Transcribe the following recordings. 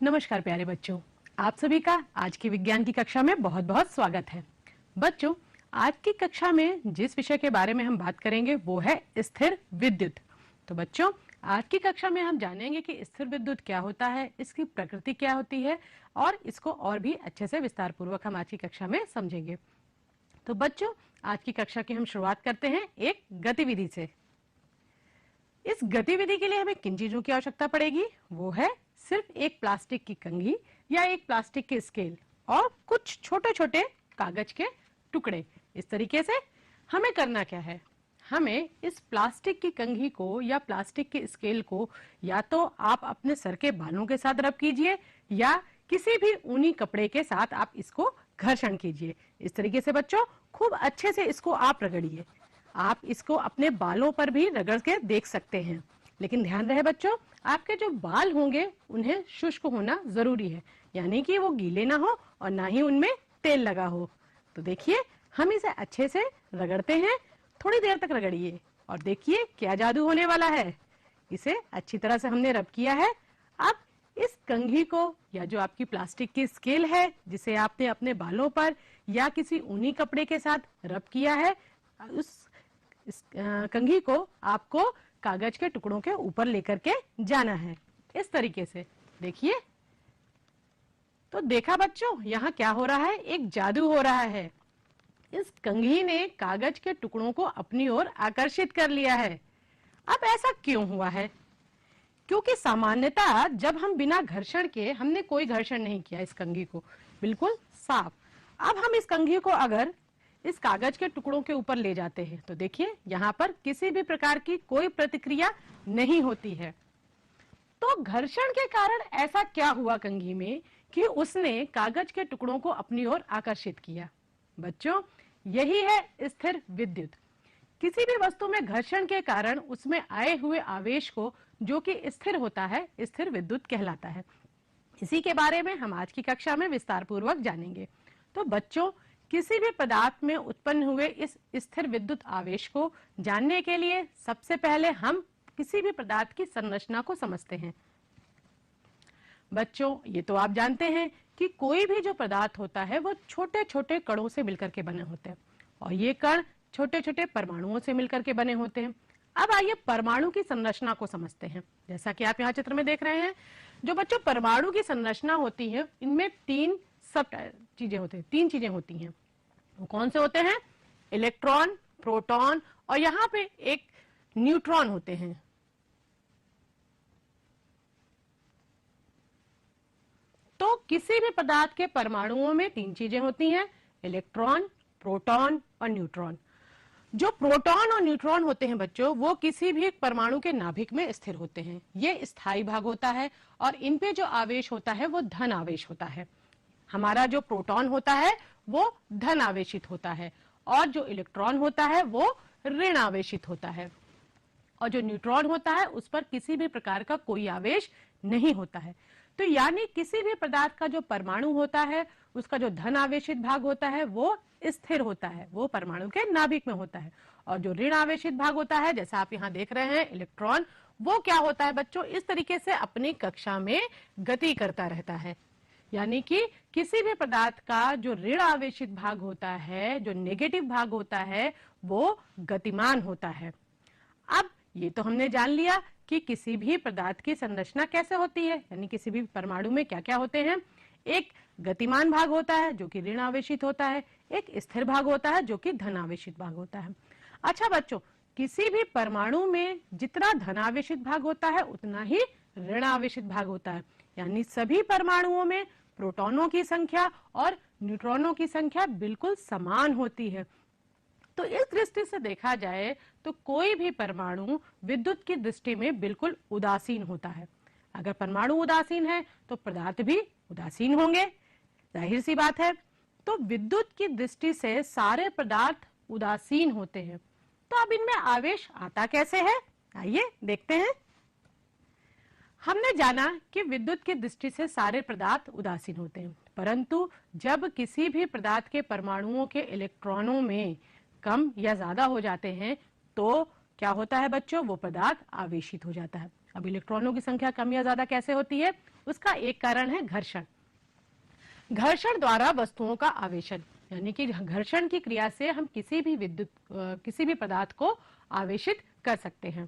नमस्कार प्यारे बच्चों, आप सभी का आज की विज्ञान की कक्षा में बहुत बहुत स्वागत है। बच्चों, आज की कक्षा में जिस विषय के बारे में हम बात करेंगे वो है स्थिर विद्युत। तो बच्चों, आज की कक्षा में हम जानेंगे कि स्थिर विद्युत क्या होता है, इसकी प्रकृति क्या होती है और इसको और भी अच्छे से विस्तार पूर्वक हम आज की कक्षा में समझेंगे। तो बच्चों, आज की कक्षा की हम शुरुआत करते हैं एक गतिविधि से। इस गतिविधि के लिए हमें किन चीजों की आवश्यकता पड़ेगी? वो है सिर्फ एक प्लास्टिक की कंघी या एक प्लास्टिक के स्केल और कुछ छोटे छोटे कागज के टुकड़े। इस तरीके से हमें करना क्या है, हमें इस प्लास्टिक की कंघी को या प्लास्टिक के स्केल को या तो आप अपने सर के बालों के साथ रब कीजिए या किसी भी ऊनी कपड़े के साथ आप इसको घर्षण कीजिए। इस तरीके से बच्चों खूब अच्छे से इसको आप रगड़िए। आप इसको अपने बालों पर भी रगड़ के देख सकते हैं, लेकिन ध्यान रहे बच्चों, आपके जो बाल होंगे उन्हें शुष्क होना जरूरी है, यानी कि वो गीले ना हो और ना ही उनमें तेल लगा हो। तो देखिए, हम इसे अच्छे से रगड़ते हैं। थोड़ी देर तक रगड़िए और देखिए क्या जादू होने वाला है। इसे अच्छी तरह से हमने रब किया है। अब इस कंघी को या जो आपकी प्लास्टिक की स्केल है जिसे आपने अपने बालों पर या किसी ऊनी कपड़े के साथ रब किया है, उस इस कंघी को आपको कागज के टुकड़ों के ऊपर लेकर के जाना है। इस तरीके से देखिए। तो देखा बच्चों, यहाँ क्या हो रहा है, एक जादू हो रहा है। इस कंघी ने कागज के टुकड़ों को अपनी ओर आकर्षित कर लिया है। अब ऐसा क्यों हुआ है? क्योंकि सामान्यतः जब हम बिना घर्षण के, हमने कोई घर्षण नहीं किया इस कंघी को, बिल्कुल साफ। अब हम इस कंघी को अगर इस कागज के टुकड़ों के ऊपर ले जाते हैं तो देखिए यहाँ पर किसी भी प्रकार की कोई प्रतिक्रिया नहीं होती है। तो घर्षण के कारण ऐसा क्या हुआ कंघी में कि उसने कागज के टुकड़ों को अपनी ओर आकर्षित किया? बच्चों, यही है स्थिर विद्युत। किसी भी वस्तु में घर्षण के कारण उसमें आए हुए आवेश को, जो कि स्थिर होता है, स्थिर विद्युत कहलाता है। इसी के बारे में हम आज की कक्षा में विस्तार पूर्वक जानेंगे। तो बच्चों, किसी भी पदार्थ में उत्पन्न हुए इस स्थिर विद्युत आवेश को जानने के लिए सबसे पहले हम किसी भी पदार्थ की संरचना को समझते हैं। बच्चों, ये तो आप जानते हैं कि कोई भी जो पदार्थ होता है वो छोटे छोटे कणों से मिलकर के बने होते हैं और ये कण छोटे छोटे परमाणुओं से मिलकर के बने होते हैं। अब आइए परमाणु की संरचना को समझते हैं। जैसा कि आप यहाँ चित्र में देख रहे हैं, जो बच्चों परमाणु की संरचना होती है, इनमें तीन चीजें होती हैं। वो कौन से होते हैं? इलेक्ट्रॉन, प्रोटॉन और यहाँ पे एक न्यूट्रॉन होते हैं। तो किसी भी पदार्थ के परमाणुओं में तीन चीजें होती हैं, इलेक्ट्रॉन, प्रोटॉन और न्यूट्रॉन। जो प्रोटॉन और न्यूट्रॉन होते हैं बच्चों, वो किसी भी परमाणु के नाभिक में स्थिर होते हैं। ये स्थायी भाग होता है और इन पे जो आवेश होता है वो धन आवेश होता है। हमारा जो प्रोटॉन होता है वो धन आवेशित होता है और जो इलेक्ट्रॉन होता है वो ऋण आवेशित होता है और जो न्यूट्रॉन होता है उस पर किसी भी प्रकार का कोई आवेश नहीं होता है। तो यानी किसी भी पदार्थ का जो परमाणु होता है उसका जो धन आवेशित भाग होता है वो स्थिर होता है, वो परमाणु के नाभिक में होता है। और जो ऋण आवेशित भाग होता है, जैसा आप यहाँ देख रहे हैं, इलेक्ट्रॉन, वो क्या होता है बच्चों? इस तरीके से अपनी कक्षा में गति करता रहता है। यानी कि किसी भी पदार्थ का जो ऋण आवेशित भाग होता है, जो नेगेटिव भाग होता है, वो गतिमान होता है। अब ये तो हमने जान लिया कि किसी भी पदार्थ की संरचना कैसे होती है, यानी किसी भी परमाणु में क्या क्या होते हैं। एक गतिमान भाग होता है जो कि ऋण आवेशित होता है, एक स्थिर भाग होता है जो कि धन आवेशित भाग होता है। अच्छा बच्चों, किसी भी परमाणु में जितना धन आवेशित भाग होता है उतना ही ऋण आवेशित भाग होता है। यानी सभी परमाणुओं में प्रोटॉनों की संख्या और न्यूट्रॉनों की संख्या बिल्कुल समान होती है। तो इस दृष्टि से देखा जाए तो कोई भी परमाणु विद्युत की दृष्टि में बिल्कुल उदासीन होता है। अगर परमाणु उदासीन है तो पदार्थ भी उदासीन होंगे, जाहिर सी बात है। तो विद्युत की दृष्टि से सारे पदार्थ उदासीन होते हैं। तो अब इनमें आवेश आता कैसे है, आइए देखते हैं। हमने जाना कि विद्युत की दृष्टि से सारे पदार्थ उदासीन होते हैं, परंतु जब किसी भी पदार्थ के परमाणुओं के इलेक्ट्रॉनों में कम या ज्यादा हो जाते हैं तो क्या होता है बच्चों? वो पदार्थ आवेशित हो जाता है। अब इलेक्ट्रॉनों की संख्या कम या ज्यादा कैसे होती है? उसका एक कारण है घर्षण। घर्षण द्वारा वस्तुओं का आवेशन, यानी कि घर्षण की क्रिया से हम किसी भी पदार्थ को आवेशित कर सकते हैं।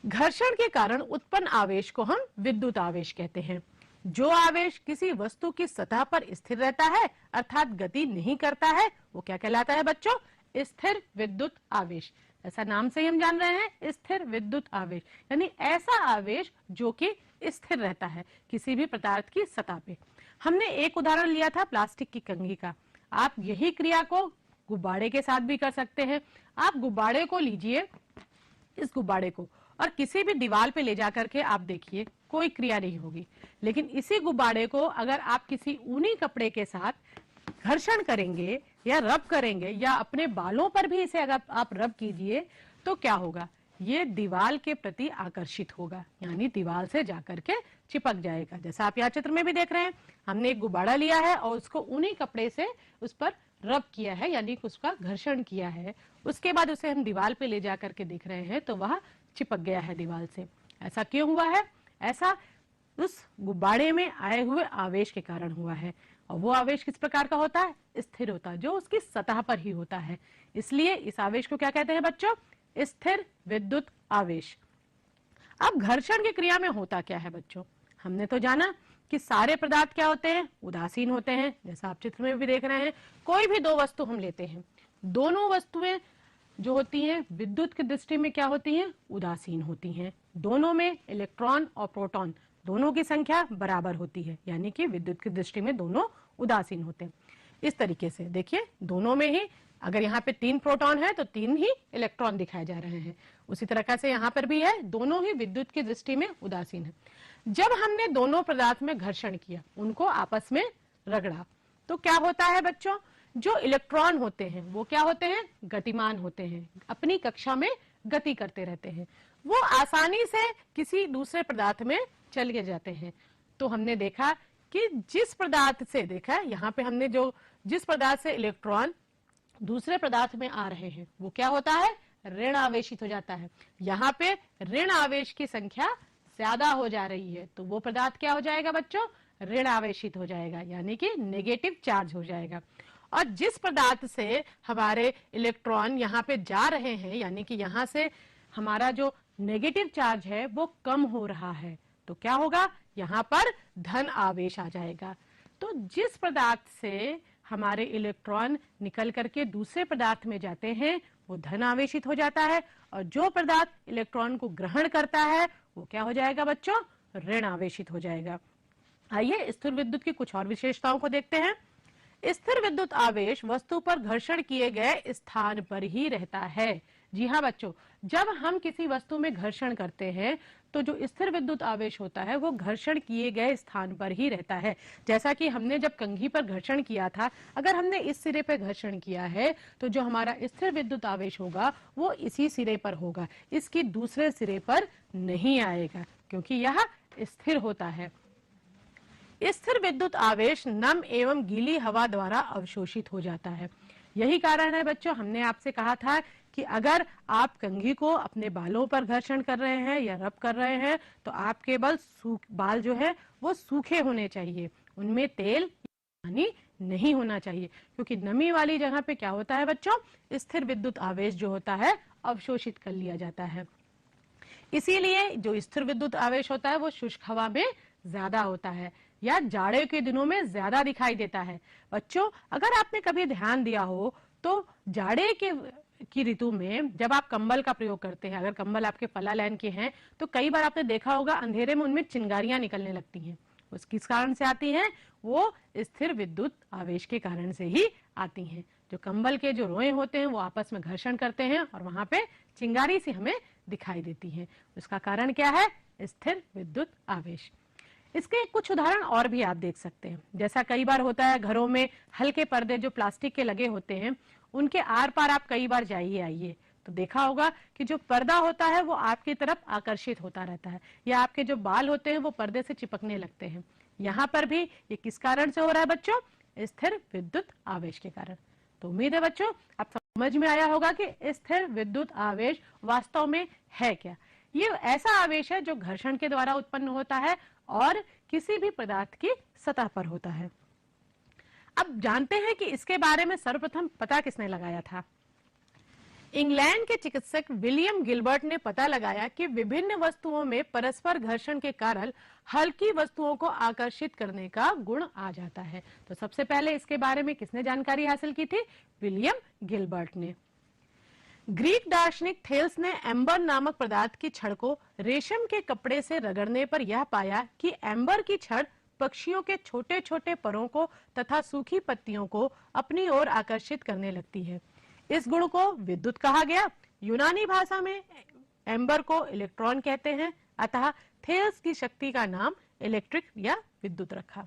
घर्षण के कारण उत्पन्न आवेश को हम विद्युत आवेश कहते हैं। जो आवेश किसी वस्तु की सतह पर स्थिर रहता है अर्थात गति नहीं करता है, वो क्या कहलाता है बच्चों? स्थिर विद्युत आवेश। ऐसा नाम से ही हम जान रहे हैं, स्थिर विद्युत आवेश, यानी ऐसा आवेश जो कि स्थिर रहता है किसी भी पदार्थ की सतह पे। हमने एक उदाहरण लिया था प्लास्टिक की कंघी का। आप यही क्रिया को गुब्बारे के साथ भी कर सकते हैं। आप गुब्बारे को लीजिए, इस गुब्बारे को, और किसी भी दीवार पे ले जाकर के आप देखिए, कोई क्रिया नहीं होगी। लेकिन इसी गुब्बारे को अगर आप किसी ऊनी कपड़े के साथ घर्षण करेंगे या रब करेंगे, या अपने बालों पर भी इसे अगर आप रब कीजिए, तो क्या होगा? ये दीवार के प्रति आकर्षित होगा, यानी दीवार से जाकर के चिपक जाएगा। जैसा आप यहाँ चित्र में भी देख रहे हैं, हमने एक गुब्बारा लिया है और उसको ऊनी कपड़े से उस पर रब किया है, यानी उसका घर्षण किया है। उसके बाद उसे हम दीवार पे ले जाकर के देख रहे हैं तो वह चिपक गया है दीवार से। ऐसा क्यों हुआ है? ऐसा उस गुब्बारे में आए हुए आवेश के कारण हुआ है। और वो आवेश किस प्रकार का होता है? स्थिर होता है, जो उसकी सतह पर ही होता है। इसलिए इस आवेश को क्या कहते हैं बच्चों? स्थिर विद्युत आवेश। अब घर्षण की क्रिया में होता क्या है बच्चों? हमने तो जाना कि सारे पदार्थ क्या होते हैं? उदासीन होते हैं। जैसा आप चित्र में भी देख रहे हैं, कोई भी दो वस्तु हम लेते हैं, दोनों वस्तुएं जो होती हैं विद्युत की दृष्टि में क्या होती हैं? उदासीन होती हैं। दोनों में इलेक्ट्रॉन और प्रोटॉन दोनों की संख्या बराबर होती है, यानी कि विद्युत की दृष्टि में दोनों उदासीन होते हैं। इस तरीके से देखिए, दोनों में ही अगर यहाँ पे 3 प्रोटॉन है तो 3 ही इलेक्ट्रॉन दिखाए जा रहे हैं। उसी तरह से यहाँ पर भी है, दोनों ही विद्युत की दृष्टि में उदासीन है। जब हमने दोनों पदार्थ में घर्षण किया, उनको आपस में रगड़ा, तो क्या होता है बच्चों? जो इलेक्ट्रॉन होते हैं वो क्या होते हैं? गतिमान होते हैं, अपनी कक्षा में गति करते रहते हैं। वो आसानी से किसी दूसरे पदार्थ में चले जाते हैं। तो हमने देखा कि जिस पदार्थ से, देखा यहाँ पे हमने जो जिस पदार्थ से इलेक्ट्रॉन दूसरे पदार्थ में आ रहे हैं वो क्या होता है? ऋण आवेशित हो जाता है। यहाँ पे ऋण आवेश की संख्या ज्यादा हो जा रही है, तो वो पदार्थ क्या हो जाएगा बच्चों? ऋण आवेशित हो जाएगा, यानी कि नेगेटिव चार्ज हो जाएगा। और जिस पदार्थ से हमारे इलेक्ट्रॉन यहाँ पे जा रहे हैं, यानी कि यहाँ से हमारा जो नेगेटिव चार्ज है वो कम हो रहा है, तो क्या होगा? यहाँ पर धन आवेश आ जाएगा। तो जिस पदार्थ से हमारे इलेक्ट्रॉन निकल करके दूसरे पदार्थ में जाते हैं वो धन आवेशित हो जाता है, और जो पदार्थ इलेक्ट्रॉन को ग्रहण करता है वो क्या हो जाएगा बच्चों? ऋण आवेशित हो जाएगा। आइए स्थिर विद्युत की कुछ और विशेषताओं को देखते हैं। स्थिर विद्युत आवेश वस्तु पर घर्षण किए गए स्थान पर ही रहता है। जी हाँ बच्चों, जब हम किसी वस्तु में घर्षण करते हैं तो जो स्थिर विद्युत आवेश होता है वो घर्षण किए गए स्थान पर ही रहता है। जैसा कि हमने जब कंघी पर घर्षण किया था, अगर हमने इस सिरे पर घर्षण किया है तो जो हमारा स्थिर विद्युत आवेश होगा वो इसी सिरे पर होगा, इसकी दूसरे सिरे पर नहीं आएगा, क्योंकि यह स्थिर होता है। स्थिर विद्युत आवेश नम एवं गीली हवा द्वारा अवशोषित हो जाता है। यही कारण है बच्चों, हमने आपसे कहा था कि अगर आप कंघी को अपने बालों पर घर्षण कर रहे हैं या रब कर रहे हैं तो आपके बाल जो है वो सूखे होने चाहिए, उनमें तेल पानी नहीं होना चाहिए, क्योंकि नमी वाली जगह पे क्या होता है बच्चों? स्थिर विद्युत आवेश जो होता है अवशोषित कर लिया जाता है। इसीलिए जो स्थिर विद्युत आवेश होता है वो शुष्क हवा में ज्यादा होता है या जाड़े के दिनों में ज्यादा दिखाई देता है। बच्चों, अगर आपने कभी ध्यान दिया हो तो जाड़े की ऋतु में जब आप कंबल का प्रयोग करते हैं, अगर कंबल आपके पला लाइन के हैं तो कई बार आपने देखा होगा अंधेरे में उनमें चिंगारियां निकलने लगती हैं। उस किस कारण से आती हैं? वो स्थिर विद्युत आवेश के कारण से ही आती हैं। जो कंबल के जो रोए होते हैं वो आपस में घर्षण करते हैं और वहां पे चिंगारी सी हमें दिखाई देती है। उसका कारण क्या है? स्थिर विद्युत आवेश। इसके कुछ उदाहरण और भी आप देख सकते हैं। जैसा कई बार होता है घरों में हल्के पर्दे जो प्लास्टिक के लगे होते हैं, उनके आर पार आप कई बार जाइए आइए तो देखा होगा कि जो पर्दा होता है वो आपकी तरफ आकर्षित होता रहता है, या आपके जो बाल होते हैं वो पर्दे से चिपकने लगते हैं। यहाँ पर भी ये किस कारण से हो रहा है बच्चों? स्थिर विद्युत आवेश के कारण। तो उम्मीद है बच्चों आप समझ में आया होगा कि स्थिर विद्युत आवेश वास्तव में है क्या। ये ऐसा आवेश है जो घर्षण के द्वारा उत्पन्न होता है और किसी भी पदार्थ की सतह पर होता है। अब जानते हैं कि इसके बारे में सर्वप्रथम पता किसने लगाया था। इंग्लैंड के चिकित्सक विलियम गिलबर्ट ने पता लगाया कि विभिन्न वस्तुओं में परस्पर घर्षण के कारण हल्की वस्तुओं को आकर्षित करने का गुण आ जाता है। तो सबसे पहले इसके बारे में किसने जानकारी हासिल की थी? विलियम गिलबर्ट ने। ग्रीक दार्शनिक थेल्स ने एम्बर नामक पदार्थ की छड़ को रेशम के कपड़े से रगड़ने पर यह पाया कि एम्बर की छड़ पक्षियों के छोटे छोटे परों को तथा सूखी पत्तियों को अपनी ओर आकर्षित करने लगती है। इस गुण को विद्युत कहा गया। यूनानी भाषा में एम्बर को इलेक्ट्रॉन कहते हैं, अतः थेल्स की शक्ति का नाम इलेक्ट्रिक या विद्युत रखा।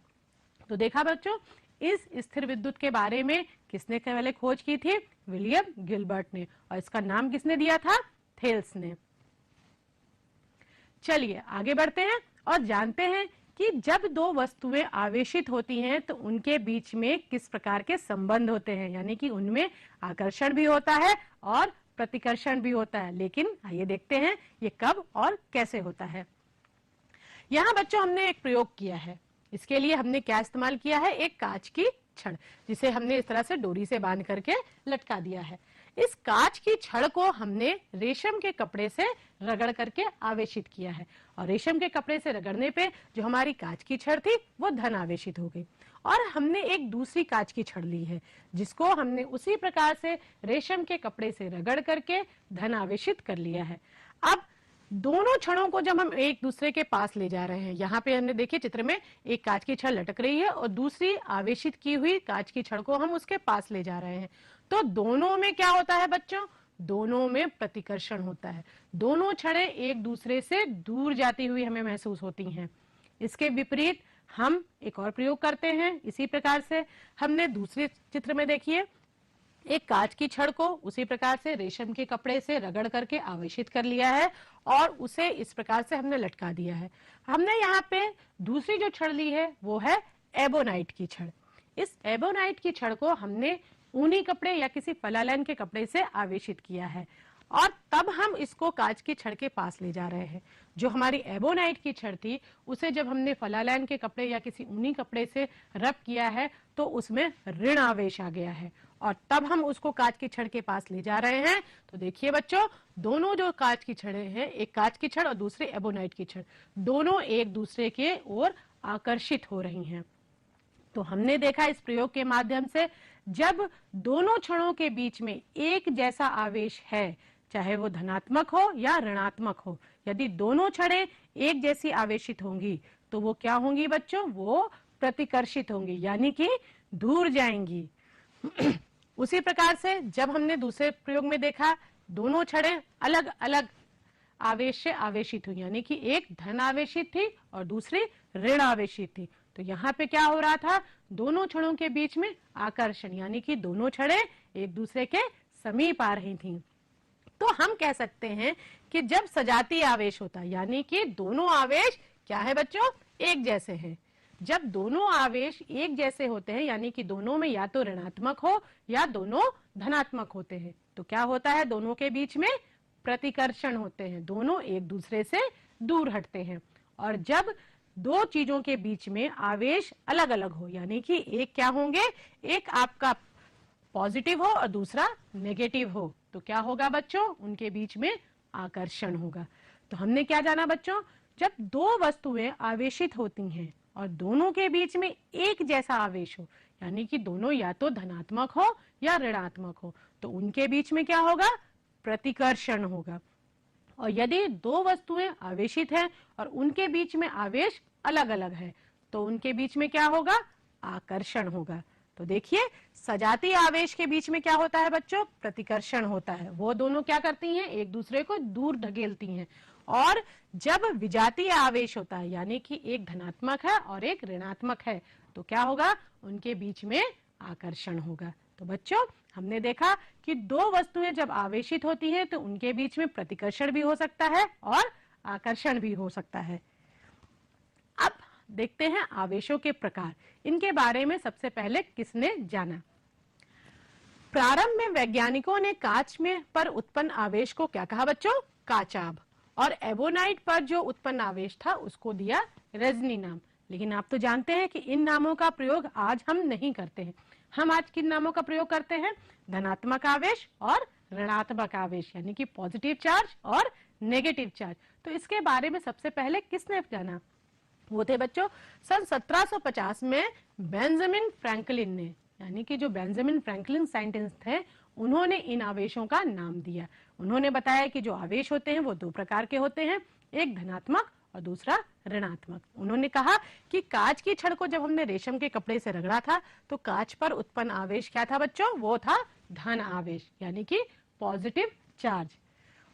तो देखा बच्चों, इस स्थिर विद्युत के बारे में किसने पहले खोज की थी? विलियम गिलबर्ट ने। और इसका नाम किसने दिया था? थेल्स ने। चलिए आगे बढ़ते हैं और जानते हैं कि जब दो वस्तुएं आवेशित होती हैं तो उनके बीच में किस प्रकार के संबंध होते हैं, यानी कि उनमें आकर्षण भी होता है और प्रतिकर्षण भी होता है। लेकिन आइए देखते हैं ये कब और कैसे होता है। यहाँ बच्चों हमने एक प्रयोग किया है। इसके लिए हमने क्या इस्तेमाल किया है? एक कांच की छड़, जिसे हमने इस तरह से डोरी से बांध करके लटका दिया है। इस कांच की छड़ को हमने रेशम के कपड़े से रगड़ करके आवेशित किया है और रेशम के कपड़े से रगड़ने पे जो हमारी कांच की छड़ थी वो धन आवेशित हो गई। और हमने एक दूसरी कांच की छड़ ली है जिसको हमने उसी प्रकार से रेशम के कपड़े से रगड़ करके धन आवेशित कर लिया है। अब दोनों छड़ों को जब हम एक दूसरे के पास ले जा रहे हैं, यहाँ पे हमने देखिए चित्र में एक कांच की छड़ लटक रही है और दूसरी आवेशित की हुई कांच की छड़ को हम उसके पास ले जा रहे हैं, तो दोनों में क्या होता है बच्चों? दोनों में प्रतिकर्षण होता है। दोनों छड़ें एक दूसरे से दूर जाती हुई हमें महसूस होती हैं। इसके विपरीत हम एक और प्रयोग करते हैं। इसी प्रकार से हमने दूसरे चित्र में देखिए एक कांच की छड़ को उसी प्रकार से रेशम के कपड़े से रगड़ करके आवेशित कर लिया है और उसे इस प्रकार से हमने लटका दिया है। हमने यहाँ पे दूसरी जो छड़ ली है वो है एबोनाइट की छड़। इस एबोनाइट की छड़ को हमने ऊनी कपड़े या किसी फलालैन के कपड़े से आवेशित किया है और तब हम इसको कांच की छड़ के पास ले जा रहे हैं। जो हमारी एबोनाइट की छड़ थी उसे जब हमने फलालैन के कपड़े या किसी ऊनी कपड़े से रब किया है तो उसमें ऋण आवेश आ गया है और तब हम उसको कांच की छड़ के पास ले जा रहे हैं। तो देखिए बच्चों, दोनों जो कांच की छड़ें हैं, एक कांच की छड़ और दूसरी एबोनाइट की छड़, दोनों एक दूसरे के ओर आकर्षित हो रही हैं। तो हमने देखा इस प्रयोग के माध्यम से जब दोनों छड़ों के बीच में एक जैसा आवेश है, चाहे वो धनात्मक हो या ऋणात्मक हो, यदि दोनों छड़ें एक जैसी आवेशित होंगी तो वो क्या होंगी बच्चों? वो प्रतिकर्षित होंगी, यानी कि दूर जाएंगी। उसी प्रकार से जब हमने दूसरे प्रयोग में देखा दोनों छड़ें अलग अलग आवेश से आवेशित हुई, यानी कि एक धन आवेशित थी और दूसरी ऋण आवेशित थी, तो यहाँ पे क्या हो रहा था? दोनों छड़ों के बीच में आकर्षण, यानी कि दोनों छड़ें एक दूसरे के समीप आ रही थीं। तो हम कह सकते हैं कि जब सजातीय आवेश होता है, यानी कि दोनों आवेश क्या है बच्चों? एक जैसे हैं। जब दोनों आवेश एक जैसे होते हैं, यानी कि दोनों में या तो ऋणात्मक हो या दोनों धनात्मक होते हैं, तो क्या होता है? दोनों के बीच में प्रतिकर्षण होते हैं, दोनों एक दूसरे से दूर हटते हैं। और जब दो चीजों के बीच में आवेश अलग अलग हो, यानी कि एक क्या होंगे? एक आपका पॉजिटिव हो और दूसरा नेगेटिव हो, तो क्या होगा बच्चों? उनके बीच में आकर्षण होगा। तो हमने क्या जाना बच्चों? जब दो वस्तुएं आवेशित होती हैं और दोनों के बीच में एक जैसा आवेश हो, यानी कि दोनों या तो धनात्मक हो या ऋणात्मक हो, तो उनके बीच में क्या होगा? प्रतिकर्षण होगा। और यदि दो वस्तुएं आवेशित हैं और उनके बीच में आवेश अलग अलग है, तो उनके बीच में क्या होगा? आकर्षण होगा। तो देखिए, सजातीय आवेश के बीच में क्या होता है बच्चों? प्रतिकर्षण होता है। वो दोनों क्या करती हैं? एक दूसरे को दूर ढकेलती हैं। और जब विजातीय आवेश होता है, यानी कि एक धनात्मक है और एक ऋणात्मक है, तो क्या होगा? उनके बीच में आकर्षण होगा। तो बच्चों, हमने देखा कि दो वस्तुएं जब आवेशित होती हैं तो उनके बीच में प्रतिकर्षण भी हो सकता है और आकर्षण भी हो सकता है। अब देखते हैं आवेशों के प्रकार। इनके बारे में सबसे पहले किसने जाना? प्रारंभ में वैज्ञानिकों ने कांच में पर उत्पन्न आवेश को क्या कहा बच्चों? काचाभ। और एबोनाइट पर जो उत्पन्न आवेश था उसको दिया रजनी नाम। लेकिन आप तो जानते हैं कि इन नामों का प्रयोग आज हम नहीं करते हैं। हम आज किन नामों का प्रयोग करते हैं? धनात्मक आवेश और ऋणात्मक आवेश, यानी कि पॉजिटिव चार्ज और नेगेटिव चार्ज। तो इसके बारे में सबसे पहले किसने जाना? वो थे बच्चों सन 1750 में बेंजामिन फ्रैंकलिन ने, यानी कि जो बेंजामिन फ्रैंकलिन साइंटिस्ट थे, उन्होंने इन आवेशों का नाम दिया। उन्होंने बताया कि जो आवेश होते हैं वो दो प्रकार के होते हैं, एक धनात्मक और दूसरा ऋणात्मक। उन्होंने कहा कि कांच की छड़ को जब हमने रेशम के कपड़े से रगड़ा था तो कांच पर उत्पन्न आवेश क्या था बच्चों? वो था धन आवेश, यानी कि पॉजिटिव चार्ज।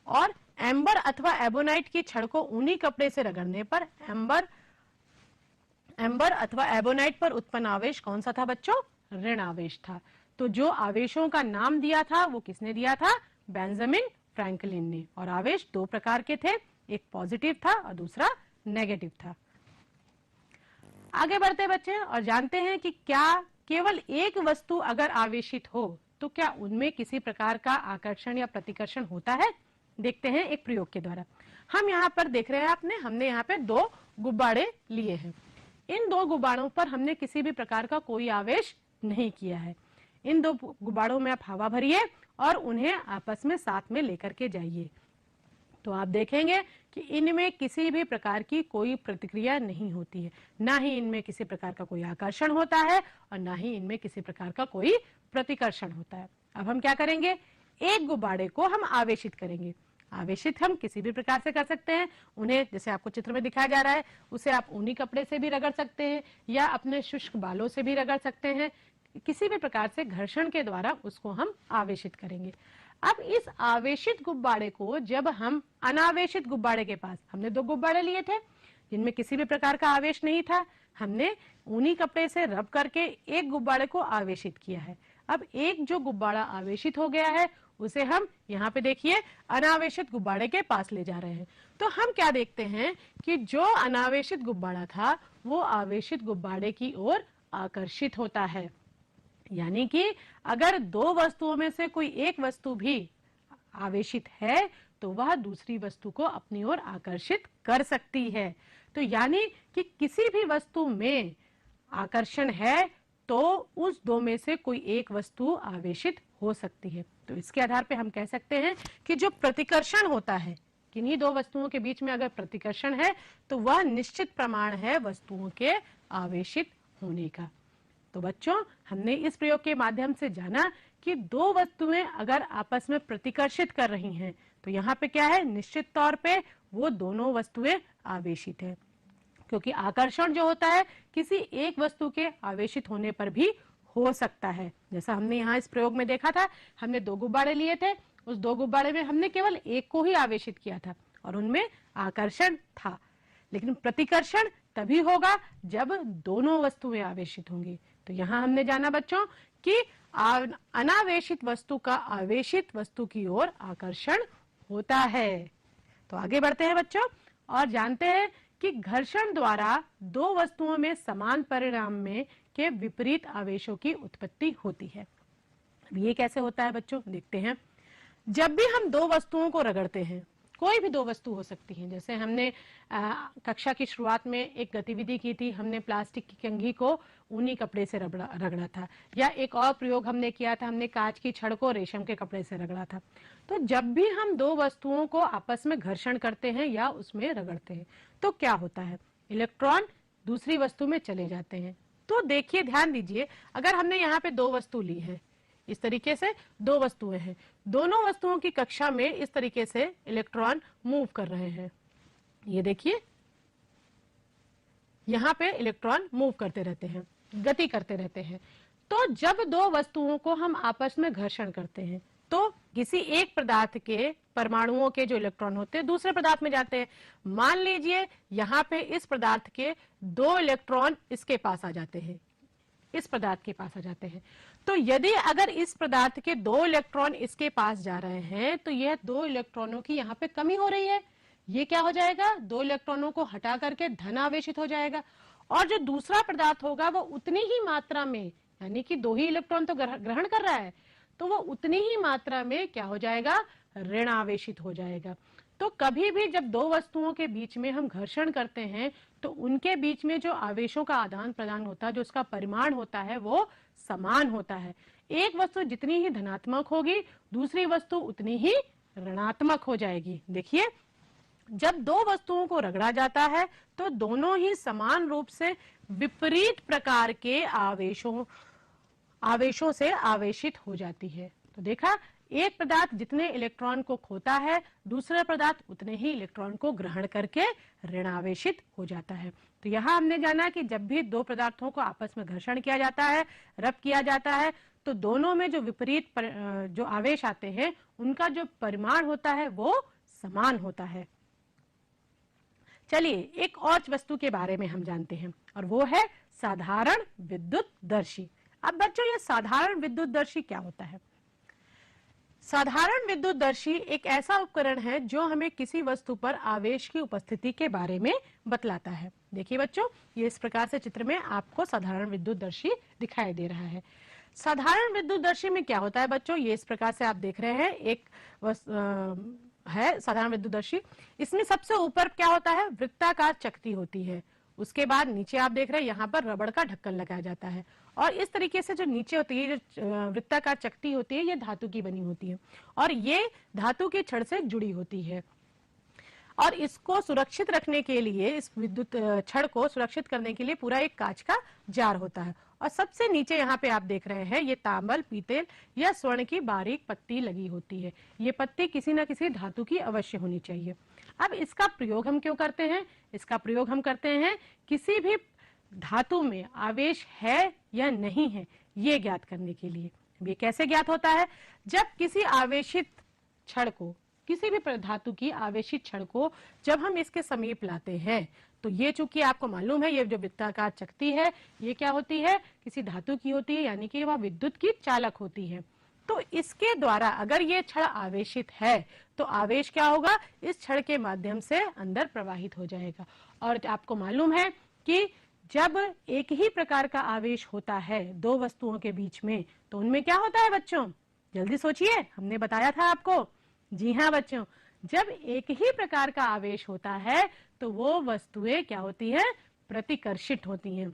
और एम्बर अथवा एबोनाइट की छड़ को ऊनी कपड़े से रगड़ने पर एम्बर अथवा एबोनाइट पर उत्पन्न आवेश कौन सा था बच्चों? ऋण आवेश था। तो जो आवेशों का नाम दिया था वो किसने दिया था? बेंजामिन फ्रैंकलिन ने। और आवेश दो प्रकार के थे, एक पॉजिटिव था और दूसरा नेगेटिव था। आगे बढ़ते बच्चे और जानते हैं कि क्या केवल एक वस्तु अगर आवेशित हो तो क्या उनमें किसी प्रकार का आकर्षण या प्रतिकर्षण होता है? देखते हैं एक प्रयोग के द्वारा। हम यहाँ पर देख रहे हैं हमने यहाँ पे दो गुब्बारे लिए हैं। इन दो गुब्बारों पर हमने किसी भी प्रकार का कोई आवेश नहीं किया है। इन दो गुब्बारों में आप हवा भरिए और उन्हें आपस में साथ में लेकर के जाइए, तो आप देखेंगे कि इनमें किसी भी प्रकार की कोई प्रतिक्रिया नहीं होती है, ना ही इनमें किसी प्रकार का कोई आकर्षण होता है और ना ही इनमें किसी प्रकार का कोई प्रतिकर्षण होता है। अब हम क्या करेंगे? एक गुब्बारे को हम आवेशित करेंगे। आवेशित हम किसी भी प्रकार से कर सकते हैं। उन्हें जैसे आपको चित्र में दिखाया जा रहा है, उसे आप ऊनी कपड़े से भी रगड़ सकते हैं या अपने शुष्क बालों से भी रगड़ सकते हैं। किसी भी प्रकार से घर्षण के द्वारा उसको हम आवेशित करेंगे। अब इस आवेशित गुब्बारे को जब हम अनावेशित गुब्बारे के पास, हमने दो गुब्बारे लिए थे जिनमें किसी भी प्रकार का आवेश नहीं था, हमने ऊनी कपड़े से रब करके एक गुब्बारे को आवेशित किया है। अब एक जो गुब्बारा आवेशित हो गया है उसे हम यहाँ पे देखिए अनावेशित गुब्बारे के पास ले जा रहे हैं। तो हम क्या देखते हैं कि जो अनावेशित गुब्बारा था वो आवेशित गुब्बारे की ओर आकर्षित होता है। यानी कि अगर दो वस्तुओं में से कोई एक वस्तु भी आवेशित है तो वह दूसरी वस्तु को अपनी ओर आकर्षित कर सकती है। तो यानी कि किसी भी वस्तु में आकर्षण है तो उस दो में से कोई एक वस्तु आवेशित हो सकती है। तो इसके आधार पे हम कह सकते हैं कि जो प्रतिकर्षण होता है, किन्हीं दो वस्तुओं के बीच में अगर प्रतिकर्षण है तो वह निश्चित प्रमाण है वस्तुओं के आवेशित होने का। तो बच्चों, हमने इस प्रयोग के माध्यम से जाना कि दो वस्तुएं अगर आपस में प्रतिकर्षित कर रही हैं तो यहाँ पे क्या है? निश्चित तौर पे वो दोनों वस्तुएं आवेशित है, क्योंकि आकर्षण जो होता है किसी एक वस्तु के आवेशित होने पर भी हो सकता है। जैसा हमने यहाँ इस प्रयोग में देखा था, हमने दो गुब्बारे लिए थे, उस दो गुब्बारे में हमने केवल एक को ही आवेशित किया था और उनमें आकर्षण था, लेकिन प्रतिकर्षण तभी होगा जब दोनों वस्तुएं आवेशित होंगी। तो यहाँ हमने जाना बच्चों कि अनावेशित वस्तु का आवेशित वस्तु की ओर आकर्षण होता है। तो आगे बढ़ते हैं बच्चों और जानते हैं कि घर्षण द्वारा दो वस्तुओं में समान परिणाम में के विपरीत आवेशों की उत्पत्ति होती है। अब ये कैसे होता है बच्चों? देखते हैं। जब भी हम दो वस्तुओं को रगड़ते हैं, कोई भी दो वस्तु हो सकती है, जैसे हमने कक्षा की शुरुआत में एक गतिविधि की थी, हमने प्लास्टिक की कंघी को ऊनी कपड़े से रगड़ा था, या एक और प्रयोग हमने किया था, हमने कांच की छड़ को रेशम के कपड़े से रगड़ा था। तो जब भी हम दो वस्तुओं को आपस में घर्षण करते हैं या उसमें रगड़ते हैं तो क्या होता है? इलेक्ट्रॉन दूसरी वस्तु में चले जाते हैं। तो देखिए, ध्यान दीजिए, अगर हमने यहाँ पे दो वस्तु ली है, इस तरीके से दो वस्तुएं हैं, दोनों वस्तुओं की कक्षा में इस तरीके से इलेक्ट्रॉन मूव कर रहे हैं। ये देखिए, यहाँ पे इलेक्ट्रॉन मूव करते रहते हैं, गति करते रहते हैं। तो जब दो वस्तुओं को हम आपस में घर्षण करते हैं तो किसी एक पदार्थ के परमाणुओं के जो इलेक्ट्रॉन होते हैं दूसरे पदार्थ में जाते हैं। मान लीजिए यहाँ पे इस पदार्थ के दो इलेक्ट्रॉन इसके पास आ जाते हैं, इस पदार्थ के पास आ जाते हैं। तो यदि अगर इस पदार्थ के दो इलेक्ट्रॉन इसके पास जा रहे हैं तो यह दो इलेक्ट्रॉनों की यहाँ पे कमी हो रही है। ये क्या हो जाएगा? दो इलेक्ट्रॉनों को हटा करके धन आवेशित हो जाएगा, और जो दूसरा पदार्थ होगा वो उतनी ही मात्रा में, यानी कि दो ही इलेक्ट्रॉन तो ग्रहण कर रहा है, तो वो उतनी ही मात्रा में क्या हो जाएगा? ऋण आवेशित हो जाएगा। तो कभी भी जब दो वस्तुओं के बीच में हम घर्षण करते हैं तो उनके बीच में जो आवेशों का आदान प्रदान होता है, जो उसका परिमाण होता है, वो समान होता है। एक वस्तु जितनी ही धनात्मक होगी, दूसरी वस्तु उतनी ही ऋणात्मक हो जाएगी। देखिए, जब दो वस्तुओं को रगड़ा जाता है तो दोनों ही समान रूप से विपरीत प्रकार के आवेशों से आवेशित हो जाती है। तो देखा, एक पदार्थ जितने इलेक्ट्रॉन को खोता है, दूसरा पदार्थ उतने ही इलेक्ट्रॉन को ग्रहण करके ऋणावेशित हो जाता है। तो यहाँ हमने जाना कि जब भी दो पदार्थों को आपस में घर्षण किया जाता है, रब किया जाता है, तो दोनों में जो विपरीत जो आवेश आते हैं, उनका जो परिमाण होता है वो समान होता है। चलिए एक और वस्तु के बारे में हम जानते हैं, और वो है साधारण विद्युतदर्शी। अब बच्चों, ये साधारण विद्युतदर्शी क्या होता है? साधारण विद्युतदर्शी एक ऐसा उपकरण है जो हमें किसी वस्तु पर आवेश की उपस्थिति के बारे में बतलाता है। देखिए बच्चों, ये इस प्रकार से चित्र में आपको साधारण विद्युतदर्शी दिखाई दे रहा है। साधारण विद्युतदर्शी में क्या होता है बच्चों? ये इस प्रकार से आप देख रहे हैं, एक है साधारण विद्युतदर्शी। इसमें सबसे ऊपर क्या होता है? वृत्ताकार चकती होती है। उसके बाद नीचे आप देख रहे हैं, यहाँ पर रबड़ का ढक्कन लगाया जाता है, और इस तरीके से जो नीचे होती है, जो वृत्ताकार चकती होती है, ये धातु की बनी होती है, और ये धातु की छड़ से जुड़ी होती है। और इसको सुरक्षित रखने के लिए, इस विद्युत छड़ को सुरक्षित करने के लिए पूरा एक कांच का जार होता है। और सबसे नीचे यहाँ पे आप देख रहे हैं, ये तांबल, पीतल या स्वर्ण की बारीक पत्ती लगी होती है। ये पत्ती किसी न किसी धातु की अवश्य होनी चाहिए। अब इसका प्रयोग हम क्यों करते हैं? इसका प्रयोग हम करते हैं किसी भी धातु में आवेश है या नहीं है, ये ज्ञात करने के लिए। ये कैसे ज्ञात होता है? जब किसी आवेशित छड़ को, किसी भी धातु की आवेशित छड़ को जब हम इसके समीप लाते हैं, तो ये चूंकि आपको मालूम है, ये जो वृत्ताकार चकती है, ये क्या होती है? किसी धातु की होती है, यानी कि वह विद्युत की चालक होती है। तो इसके द्वारा अगर ये छड़ आवेशित है, तो आवेश क्या होगा? इस छड़ के माध्यम से अंदर प्रवाहित हो जाएगा। और आपको मालूम है कि जब एक ही प्रकार का आवेश होता है दो वस्तुओं के बीच में, तो उनमें क्या होता है बच्चों? जल्दी सोचिए, हमने बताया था आपको। जी हाँ बच्चों, जब एक ही प्रकार का आवेश होता है तो वो वस्तुएं क्या होती हैं? प्रतिकर्षित होती हैं।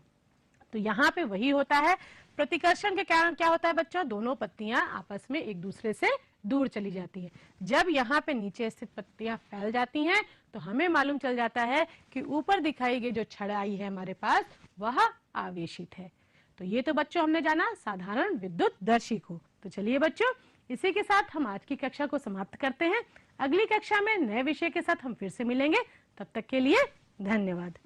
तो यहाँ पे वही होता है। प्रतिकर्षण के कारण क्या होता है बच्चों? दोनों पत्तियां आपस में एक दूसरे से दूर चली जाती है। जब यहाँ पे नीचे स्थित पत्तियां फैल जाती हैं, तो हमें मालूम चल जाता है कि ऊपर दिखाई गई जो छड़ आई है हमारे पास, वह आवेशित है। तो ये तो बच्चों हमने जाना साधारण विद्युतदर्शी को। तो चलिए बच्चों, इसी के साथ हम आज की कक्षा को समाप्त करते हैं। अगली कक्षा में नए विषय के साथ हम फिर से मिलेंगे। तब तक के लिए धन्यवाद।